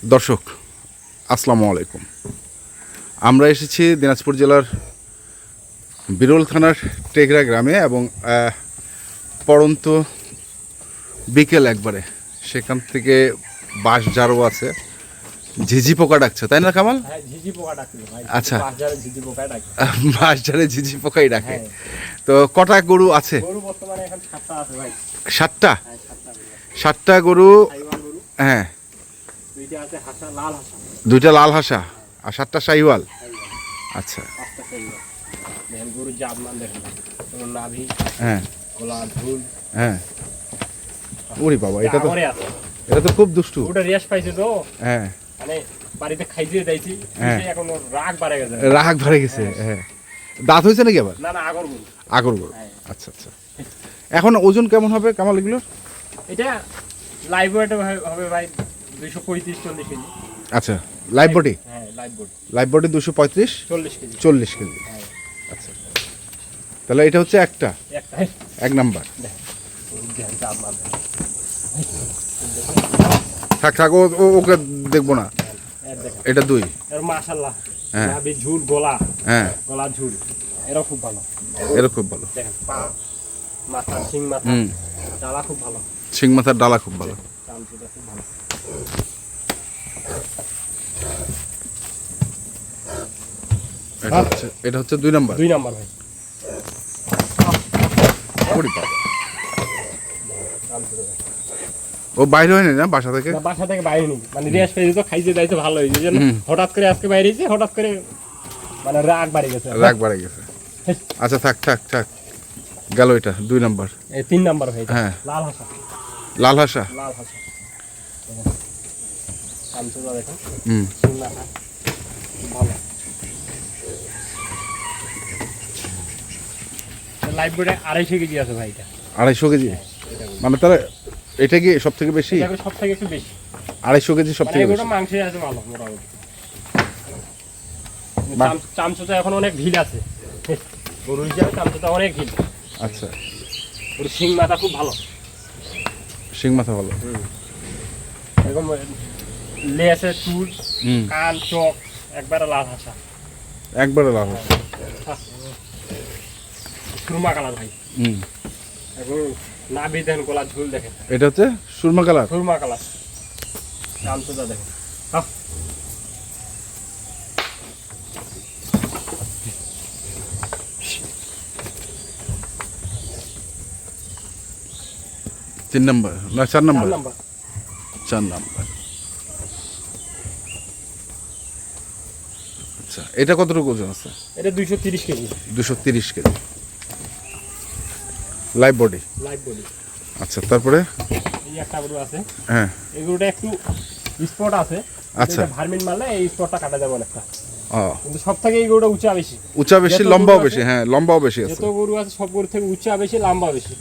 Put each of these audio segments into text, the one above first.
দর্শক আসসালামু আলাইকুম। আমরা এসেছি দিনাজপুর জেলার বিরল থানার টেগরা গ্রামে এবং পড়ন্ত বিকেল একবারে সেখান থেকে বাঁশ ঝাড়ু আছে, ঝিঝি পোকা ডাকছে, তাই না কামাল? আচ্ছা, বাঁশ ঝাড়ে ঝিঝি পোকাই ডাকে। তো কটা গরু আছে? 7টা। 7টা গরু। হ্যাঁ, 2টা লাল হাসা আর 7টা শাহিওয়াল। আচ্ছা, হ্যাঁ হ্যাঁ। ওরে বাবা, এটা তো খুব দুষ্টু। হ্যাঁ, বাড়িতে খাইতে দিয়েছি, এখন রাগ বাড়ে গেছে। হ্যাঁ, দাঁত হয়েছে নাকি আবার? না, আগর গরু। আচ্ছা আচ্ছা। এখন ওজন কেমন হবে কামাল এগুলোর? এটা লাইভ ওয়েট হবে ভাই 235-40 কেজি। আচ্ছা, লাইভ বডি? হ্যাঁ, লাইভ বডি 235-40 কেজি। আচ্ছা, তাহলে এটা হচ্ছে এক নাম্বার। থাক ওকে দেখবো না। এটা 2। মাশাআল্লাহ, হ্যাঁ, নাভি ঝুল, গলা, হ্যাঁ, গলা ঝুল, এরা খুব ভালো। দেখেন পা, মাথা, শিং মাথা, ডালা খুব ভালো। শিং মাথার ডালা খুব ভালো। চামচুটা খুব ভালো। এটা হচ্ছে 2 নাম্বার। 2 নাম্বার ভাই। ওরে বাবা, ও বাইরে হয় না বাসা থেকে? বাসা থেকে বাইরে নেই, মানে রেস্ট পেয়ে তো খাইতে দাইতে ভালো হয়েছে, যেন হঠাৎ করে আজকে বাইরে হয়েছে, হঠাৎ করে মানে রাগ বাড়ে গেছে। আচ্ছা, থাক গেল। এটা 2 নাম্বার। 3 নাম্বার ভাই। হ্যাঁ, লাল হাসা। চামচুটা দেখেন, ভালো। লাইভ বোর্ডে 250 কেজি আছে ভাই। এটা 250 কেজি? মানে তাহলে এটা কি সব থেকে বেশি? সব থেকে একটু বেশি। 250 কেজি সব থেকে বেশি। মাংস আছে ভালো মোটামুটি। চামচুটা এখন অনেক ঢিল আছে, গরু হিসাবে চামচুটা অনেক ঢিল। আচ্ছা, ওর শিং মাথা খুব ভালো। শিং মাথা ভালো। এরকম লেসে চুল, কান, চোখ একবারে লাল হাসা। সুরমা কালার ভাই। এবং নাভি দেন, গলা ঝুল দেখেন। এটা হচ্ছে সুরমা কালার। চামচুটা দেখেন। 3 নাম্বার না 4 নাম্বার? 4 নাম্বার। আচ্ছা, এটা কতটুকু ওজন আছে? এটা 230 কেজি। 230 কেজি। Live body. আচ্ছা, তারপরে এই একটা গরু আছে। হ্যাঁ, এই গরুটা একটু স্পট আছে। আচ্ছা, ভার্মিন মারলে এই স্পটটা কাটা যাবে অনেকটা। কিন্তু সব থেকে এই গরুটা উঁচা বেশি, লম্বাও বেশি। হ্যাঁ, লম্বাও বেশি আছে। যত গরু আছে সব গরু থেকে উঁচা বেশি, লম্বা বেশি।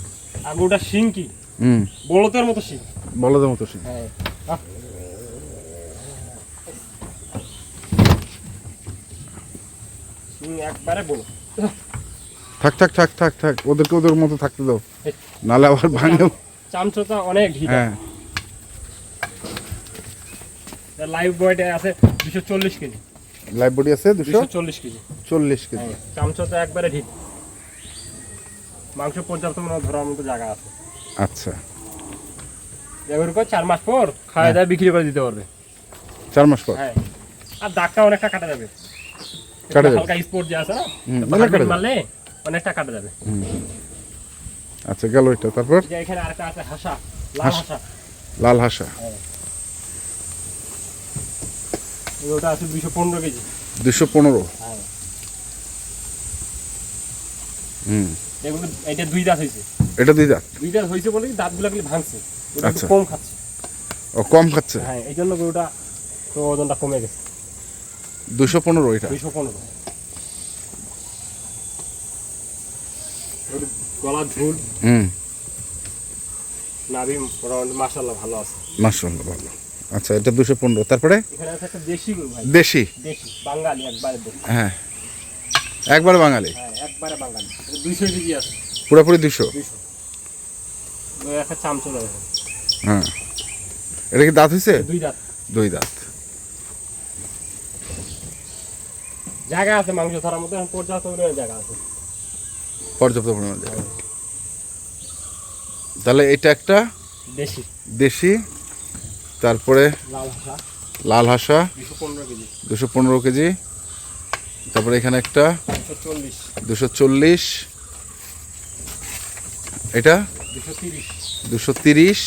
আর গরুটা শিং কি বলদের মতো শিং। হ্যাঁ, একবারে বলো। থাক ওদেরকে ওদের মতো থাকতে দাও, নালে আবার ভাঙে। চামচটা অনেক ঢিল। হ্যাঁ, লাইভ বয়টা আছে 240 কেজি। লাইভ বডি আছে 240 কেজি। 40 কেজি। চামচটা একবারে ঢিল। মাংস পর্যাপ্ত ধরার মতো জায়গা আছে। আচ্ছা, এবার 4 মাস পর খাওয়া দাওয়া বিক্রি করে দিতে পারবে। 4 মাস পর? হ্যাঁ, আর দাগটা অনেকটা কাটা যাবে। হালকা স্পট যে আছে না, মারলে অনেকটা কাটা যাবে। আচ্ছা, গেল এটা। তারপর এখানে আরেকটা আছে হাসা, লাল হাসা। ওটা আছে 215 কেজি। 215? হ্যাঁ। এগুলো এটা 2 দাঁত হয়েছে। এটা 2 দাঁত? 2 দাঁত হয়েছে বলে দাঁতগুলো ভাঙছে। ওটা আচ্ছা, কম খাচ্ছে। কম খাচ্ছে। হ্যাঁ, এই জন্য গরুটা তো ওজনটা কমে গেছে। 215 এটা? 215। গলা ঝুল, নাভি মোটামুটি মাশাআল্লাহ ভালো আছে। মাশাআল্লাহ ভালো। আচ্ছা, এটা 215। তারপরে এখানে আছে একটা দেশি গরু ভাই। দেশি বাঙালি, একবারে দেশি। হ্যাঁ, একবারে বাঙালি। হ্যাঁ, একবারে বাঙালি। 200 কেজি আছে। পুরোপুরি 200? ওই একটা চামচা দেবে। হ্যাঁ, এটা কি দাঁত হয়েছে? 2 দাঁত। 2 দাঁত। জায়গা আছে মাংস ধরার মতো, এখন পর্যাপ্ত পরিমাণে জায়গা আছে। পর্যাপ্ত পরিমাণ জায়গা। তাহলে এটা একটা দেশি দেশি, তারপরে লাল হাঁসা লাল হাঁসা 215 কেজি, 215 কেজি, তারপরে এখানে একটা 240, 240, এটা 230, 230,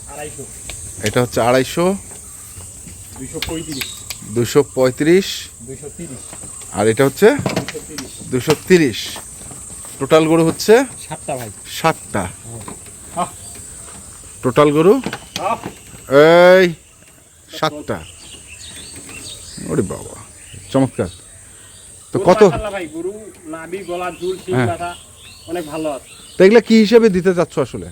250, এটা হচ্ছে 250, 235, 235, 230, আর এটা হচ্ছে 230। 230। টোটাল গরু হচ্ছে 7টা ভাই। 7টা। হ্যাঁ টোটাল গরু হ্যাঁ এই 7টা। ওরে বাবা, চমৎকার। তো কত? মাশাআল্লাহ ভাই, গরু নাভি, গলা, ঝুল, শিং, হ্যাঁ। মাথা অনেক ভালো আছে। তো এগুলা কি হিসেবে দিতে চাচ্ছ আসলে?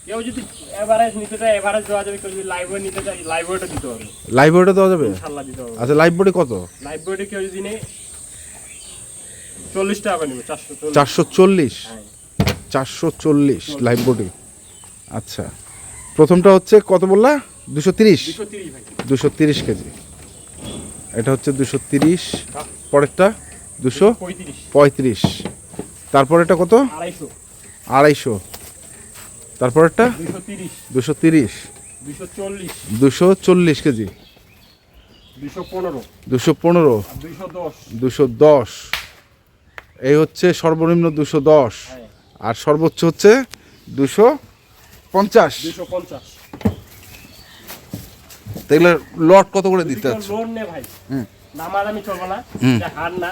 কেউ যদি এভারেজ নিতে চায় এভারেজ দেওয়া যাবে, কেউ যদি লাইভ ওয়েট নিতে চায় লাইভ ওয়েটও দিতে হবে, লাইভ বডি দেওয়া যাবে? ইনশাআল্লাহ দিতে হবে। আচ্ছা, লাইভ বডি কত? লাইভ ওয়েটে কেউ যদি নেয় 40 টাকা নেবে, 440। 440। হ্যাঁ 440 লাইভ বডি। আচ্ছা, প্রথমটা হচ্ছে কত বললা? 230। 230 ভাই। 230 কেজি। এটা হচ্ছে 230। পরেরটা 235, 235। তারপরেরটা কত? 250, 250। তারপরেরটা 230, 230। 240, 240 কেজি। 215, 215, 210। 210। এই হচ্ছে সর্বনিম্ন 210, হ্যাঁ আর সর্বোচ্চ হচ্ছে 250। 250। তো এগুলোর লট কত করে দিতে হচ্ছে? লোন নে ভাই, হুম। দামাদামি চলবে না, হুম। এটা হার না,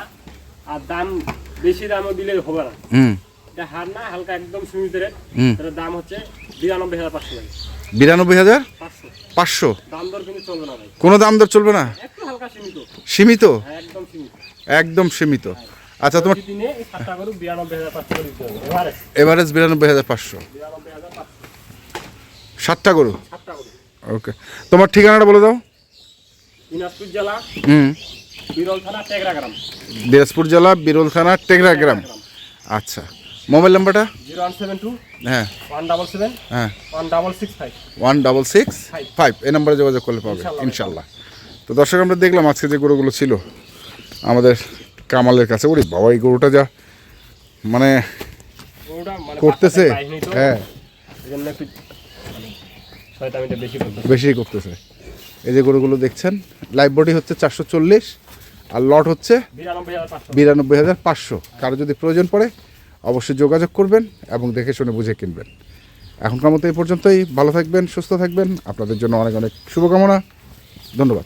আর দাম বেশি দামও দিলে হবে না, হুম এটা হার না, হালকা একদম সীমিত রেট। হুম। এটার দাম হচ্ছে 92,500 টাকা। 92,500। 500 দাম দর কিন্তু চলবে না ভাই, কোনো দাম দর চলবে না? একটু হালকা সীমিত। সীমিত? হ্যাঁ একদম সীমিত। একদম সীমিত। আচ্ছা, তোমার দিনে এই 7টা গরু 92,500 করে দিতে হবে এভারেজ। এভারেজ 92,500। 92,500 7টা গরু। 7টা গরু। ওকে, তোমার ঠিকানাটা বলে দাও। দিনাজপুর জেলা হুম। বিরল থানা টেকরা গ্রাম। দিনাজপুর জেলা বিরল থানা টেকরা গ্রাম। আচ্ছা, মোবাইল নাম্বারটা? 0172 হ্যাঁ 177 হ্যাঁ 1665। 1665। এই নাম্বারে যোগাযোগ করলে পাবে ইনশাল্লাহ। ইনশাল্লাহ। তো দর্শক, আমরা দেখলাম আজকে যে গরুগুলো ছিল আমাদের কামালের কাছে। ওরে বাবা, এই গরুটা যা মানে গরুটা মানে করতেছে, বাচ্চাদের বাইশ নেই তো, হ্যাঁ এজন্য একটু শয়তানিটা বেশি করতেছে। বেশি করতেছে। এই যে গরুগুলো দেখছেন, লাইভ বডি হচ্ছে 440, আর লট হচ্ছে 92,500। 92,500। কারো যদি প্রয়োজন পড়ে অবশ্যই যোগাযোগ করবেন এবং দেখে শুনে বুঝে কিনবেন। এখনকার মতো এই পর্যন্তই। ভালো থাকবেন, সুস্থ থাকবেন। আপনাদের জন্য অনেক অনেক শুভকামনা। ধন্যবাদ।